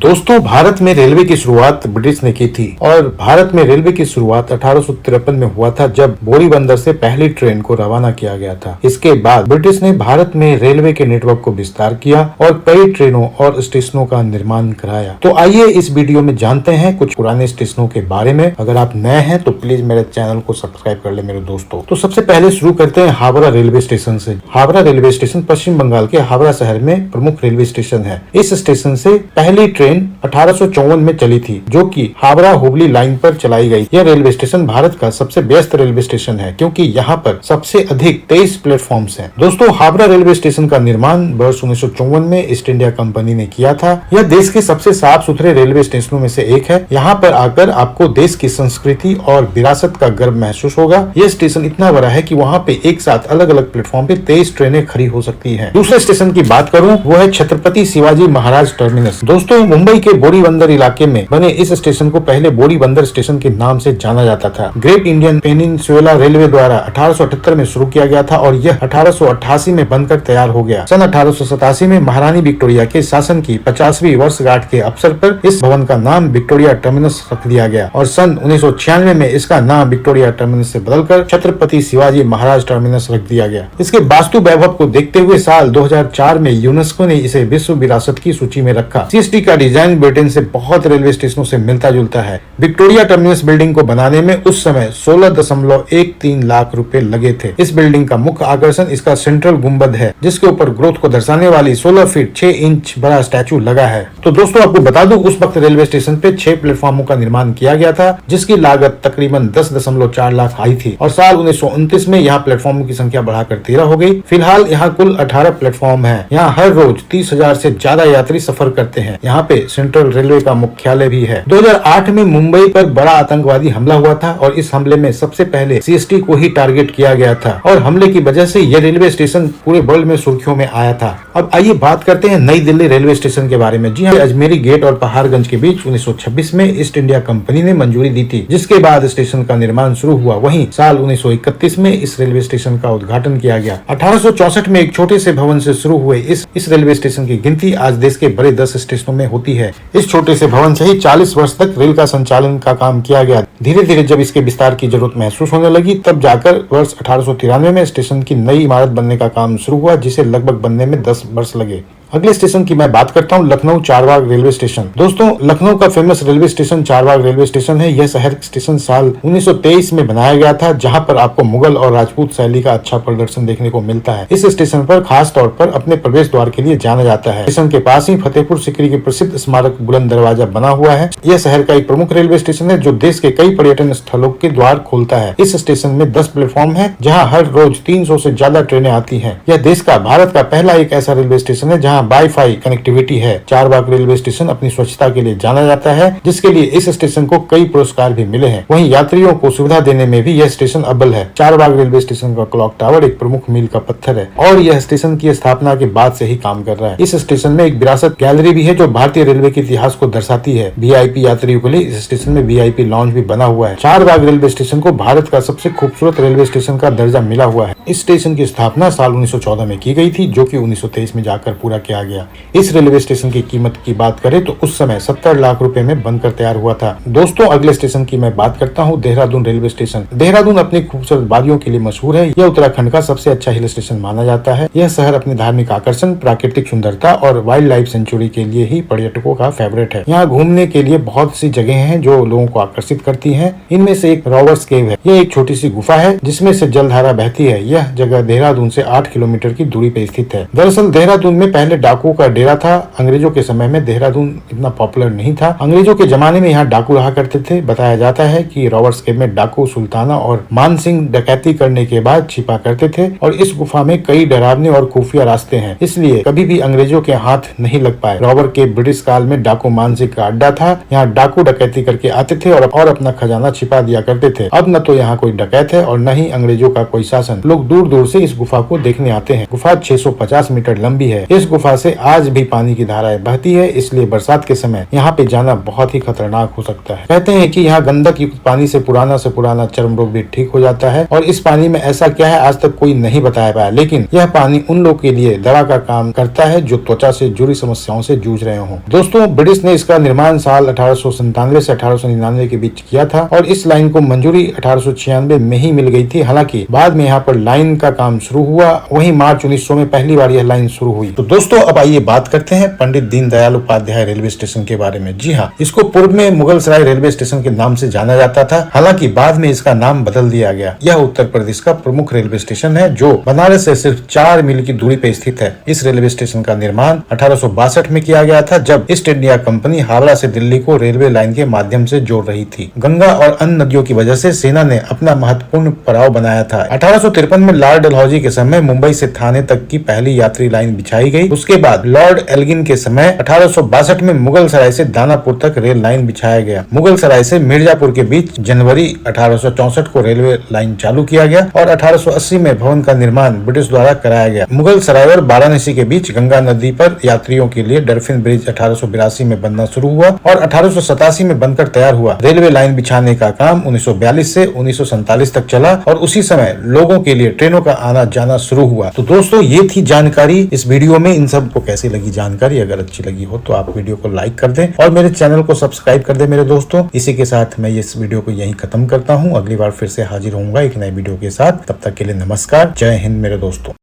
दोस्तों, भारत में रेलवे की शुरुआत ब्रिटिश ने की थी और भारत में रेलवे की शुरुआत 1853 में हुआ था, जब बोरीबंदर से पहली ट्रेन को रवाना किया गया था। इसके बाद ब्रिटिश ने भारत में रेलवे के नेटवर्क को विस्तार किया और कई ट्रेनों और स्टेशनों का निर्माण कराया। तो आइए इस वीडियो में जानते हैं कुछ पुराने स्टेशनों के बारे में। अगर आप नए हैं तो प्लीज मेरे चैनल को सब्सक्राइब कर ले मेरे दोस्तों। तो सबसे पहले शुरू करते हैं हावड़ा रेलवे स्टेशन से। हावड़ा रेलवे स्टेशन पश्चिम बंगाल के हावड़ा शहर में प्रमुख रेलवे स्टेशन है। इस स्टेशन से पहली ट्रेन 1854 में चली थी, जो कि हावड़ा हुबली लाइन पर चलाई गई। यह रेलवे स्टेशन भारत का सबसे व्यस्त रेलवे स्टेशन है, क्योंकि यहाँ पर सबसे अधिक 23 प्लेटफॉर्म्स हैं। दोस्तों, हावड़ा रेलवे स्टेशन का निर्माण वर्ष 1954 में ईस्ट इंडिया कंपनी ने किया था। यह देश के सबसे साफ सुथरे रेलवे स्टेशनों में से एक है। यहाँ पर आकर आपको देश की संस्कृति और विरासत का गर्व महसूस होगा। यह स्टेशन इतना बड़ा है कि वहाँ पे एक साथ अलग अलग प्लेटफॉर्म पे 23 ट्रेनें खड़ी हो सकती हैं। दूसरे स्टेशन की बात करूँ, वो है छत्रपति शिवाजी महाराज टर्मिनस। दोस्तों, मुंबई के बोरीबंदर इलाके में बने इस स्टेशन को पहले बोरीबंदर स्टेशन के नाम से जाना जाता था। ग्रेट इंडियन पेनिनसुला रेलवे द्वारा 1878 में शुरू किया गया था और यह 1888 में बनकर तैयार हो गया। सन 1887 में महारानी विक्टोरिया के शासन की 50वीं वर्षगांठ के अवसर पर इस भवन का नाम विक्टोरिया टर्मिनस रख दिया गया और सन 1996 में इसका नाम विक्टोरिया टर्मिनस से बदलकर छत्रपति शिवाजी महाराज टर्मिनस रख दिया गया। इसके वास्तु वैभव को देखते हुए साल 2004 में यूनेस्को ने इसे विश्व विरासत की सूची में रखा। सीएसटी का डिजाइन ब्रिटेन से बहुत रेलवे स्टेशनों से मिलता जुलता है। विक्टोरिया टर्मिनस बिल्डिंग को बनाने में उस समय 16.13 लाख रुपए लगे थे। इस बिल्डिंग का मुख्य आकर्षण इसका सेंट्रल गुंबद है, जिसके ऊपर ग्रोथ को दर्शाने वाली 16 फीट 6 इंच बड़ा स्टैचू लगा है। तो दोस्तों, आपको बता दूं, उस वक्त रेलवे स्टेशन पे 6 प्लेटफॉर्मों का निर्माण किया गया था, जिसकी लागत तकरीबन 10.4 लाख आई थी और साल 1929 में यहाँ प्लेटफॉर्मों की संख्या बढ़ाकर 13 हो गई। फिलहाल यहाँ कुल 18 प्लेटफॉर्म है। यहाँ हर रोज 30,000 से ज्यादा यात्री सफर करते हैं। यहाँ पे सेंट्रल रेलवे का मुख्यालय भी है। 2008 में मुंबई पर बड़ा आतंकवादी हमला हुआ था और इस हमले में सबसे पहले सीएसटी को ही टारगेट किया गया था और हमले की वजह से यह रेलवे स्टेशन पूरे वर्ल्ड में सुर्खियों में आया था। अब आइए बात करते हैं नई दिल्ली रेलवे स्टेशन के बारे में। जी हाँ, अजमेरी गेट और पहाड़गंज के बीच 1926 में ईस्ट इंडिया कंपनी ने मंजूरी दी थी, जिसके बाद स्टेशन का निर्माण शुरू हुआ। वहीं साल 1931 में इस रेलवे स्टेशन का उद्घाटन किया गया। 1864 में एक छोटे से भवन से शुरू हुए इस रेलवे स्टेशन की गिनती आज देश के बड़े 10 स्टेशनों में होती है। इस छोटे से भवन से ही 40 वर्ष तक रेल का संचालन का काम किया गया। धीरे धीरे जब इसके विस्तार की जरूरत महसूस होने लगी, तब जाकर वर्ष 1893 में स्टेशन की नई इमारत बनने का काम शुरू हुआ, जिसे लगभग बनने में 10 वर्ष लगे। अगले स्टेशन की मैं बात करता हूँ, लखनऊ चारबाग रेलवे स्टेशन। दोस्तों, लखनऊ का famous railway station Charbagh railway station है। यह शहर स्टेशन साल 1923 में बनाया गया था, जहां पर आपको मुगल और राजपूत शैली का अच्छा प्रदर्शन देखने को मिलता है। इस स्टेशन पर खास तौर पर अपने प्रवेश द्वार के लिए जाना जाता है। स्टेशन के पास ही फतेहपुर सीकरी के प्रसिद्ध स्मारक बुलंद दरवाजा बना हुआ है। यह शहर का एक प्रमुख रेलवे स्टेशन है, जो देश के कई पर्यटन स्थलों के द्वार खोलता है। इस स्टेशन में 10 प्लेटफॉर्म है, जहाँ हर रोज 300 से ज्यादा ट्रेनें आती है। यह देश का भारत का पहला एक ऐसा रेलवे स्टेशन है जहाँ वाईफाई कनेक्टिविटी है। चारबाग रेलवे स्टेशन अपनी स्वच्छता के लिए जाना जाता है, जिसके लिए इस स्टेशन को कई पुरस्कार भी मिले हैं। वहीं यात्रियों को सुविधा देने में भी यह स्टेशन अव्वल है। चारबाग रेलवे स्टेशन का क्लॉक टावर एक प्रमुख मील का पत्थर है और यह स्टेशन की स्थापना के बाद से ही काम कर रहा है। इस स्टेशन में एक विरासत गैलरी भी है, जो भारतीय रेलवे के इतिहास को दर्शाती है। वीआईपी यात्रियों के लिए इस स्टेशन में वीआईपी लॉन्ज भी बना हुआ है। चारबाग रेलवे स्टेशन को भारत का सबसे खूबसूरत रेलवे स्टेशन का दर्जा मिला हुआ है। इस स्टेशन की स्थापना साल 1914 में की गई थी, जो कि 1923 में जाकर पूरा किया गया। इस रेलवे स्टेशन की कीमत की बात करें तो उस समय 70 लाख रुपए में बनकर तैयार हुआ था। दोस्तों, अगले स्टेशन की मैं बात करता हूँ, देहरादून रेलवे स्टेशन। देहरादून अपनी खूबसूरत वादियों के लिए मशहूर है। यह उत्तराखंड का सबसे अच्छा हिल स्टेशन माना जाता है। यह शहर अपने धार्मिक आकर्षण, प्राकृतिक सुंदरता और वाइल्ड लाइफ सेंचुरी के लिए ही पर्यटकों का फेवरेट है। यहाँ घूमने के लिए बहुत सी जगह हैं जो लोगों को आकर्षित करती हैं। इनमें से एक रॉबर्ट्स केव है। यह एक छोटी सी गुफा है, जिसमें से जलधारा बहती है। यह जगह देहरादून से 8 किलोमीटर की दूरी पे स्थित है। दरअसल देहरादून में पहले डाकुओं का डेरा था। अंग्रेजों के समय में देहरादून इतना पॉपुलर नहीं था। अंग्रेजों के जमाने में यहाँ डाकू रहा करते थे। बताया जाता है कि रॉबर्ट्स केव में डाकू सुल्ताना और मान सिंह डकैती करने के बाद छिपा करते थे और इस गुफा में कई डरावने और खुफिया रास्ते हैं, इसलिए कभी भी अंग्रेजों के हाथ नहीं लग पाए। रॉबर्ट केव ब्रिटिश काल में डाकू मान सिंह का अड्डा था। यहाँ डाकू डकैती करके आते थे और अपना खजाना छिपा दिया करते थे। अब न तो यहाँ कोई डकैत है और न ही अंग्रेजों का कोई शासन। लोग दूर दूर से इस गुफा को देखने आते हैं। गुफा 650 मीटर लंबी है। इस गुफा गुफा से आज भी पानी की धाराएं बहती है, इसलिए बरसात के समय यहाँ पे जाना बहुत ही खतरनाक हो सकता है। कहते हैं कि यहाँ गंदक युक्त पानी से पुराना चर्म रोग भी ठीक हो जाता है, और इस पानी में ऐसा क्या है आज तक कोई नहीं बताया पाया, लेकिन यह पानी उन लोग के लिए दवा का काम करता है जो त्वचा से जुड़ी समस्याओं से जूझ रहे हों। दोस्तों, ब्रिटिश ने इसका निर्माण साल 1897 से 1899 के बीच किया था, और इस लाइन को मंजूरी 1896 में ही मिल गई थी। हालांकि बाद में यहाँ पर लाइन का काम शुरू हुआ, वहीं मार्च 1900 में पहली बार यह लाइन शुरू हुई। तो दोस्तों, अब आइए बात करते हैं पंडित दीनदयाल उपाध्याय रेलवे स्टेशन के बारे में। जी हाँ, इसको पूर्व में मुगल सराय रेलवे स्टेशन के नाम से जाना जाता था, हालांकि बाद में इसका नाम बदल दिया गया। यह उत्तर प्रदेश का प्रमुख रेलवे स्टेशन है जो बनारस से सिर्फ 4 मील की दूरी पर स्थित है। इस रेलवे स्टेशन का निर्माण 1862 में किया गया था, जब ईस्ट इंडिया कंपनी हावड़ा से दिल्ली को रेलवे लाइन के माध्यम से जोड़ रही थी। गंगा और अन्य नदियों की वजह से सेना ने अपना महत्वपूर्ण पड़ाव बनाया था। 1853 में लॉर्ड डलहौजी के समय मुंबई से थाने तक की पहली यात्री लाइन बिछाई गई। उसके बाद लॉर्ड एल्गिन के समय 1862 में मुगल सराय से दानापुर तक रेल लाइन बिछाया गया। मुगल सराय से मिर्जापुर के बीच जनवरी 1864 को रेलवे लाइन चालू किया गया, और 1880 में भवन का निर्माण ब्रिटिश द्वारा कराया गया। मुगल सराय और वाराणसी के बीच गंगा नदी पर यात्रियों के लिए डल्फिन ब्रिज 1882 में बनना शुरू हुआ, और 1887 में बनकर तैयार हुआ। रेलवे लाइन बिछाने का काम 1942 से 1947 तक चला, और उसी समय लोगों के लिए ट्रेनों का आना जाना शुरू हुआ। तो दोस्तों, ये थी जानकारी इस वीडियो में। इन सब को कैसी लगी जानकारी? अगर अच्छी लगी हो तो आप वीडियो को लाइक कर दें और मेरे चैनल को सब्सक्राइब कर दें मेरे दोस्तों। इसी के साथ मैं इस वीडियो को यहीं खत्म करता हूँ। अगली बार फिर से हाजिर होऊंगा एक नए वीडियो के साथ। तब तक के लिए नमस्कार, जय हिंद मेरे दोस्तों।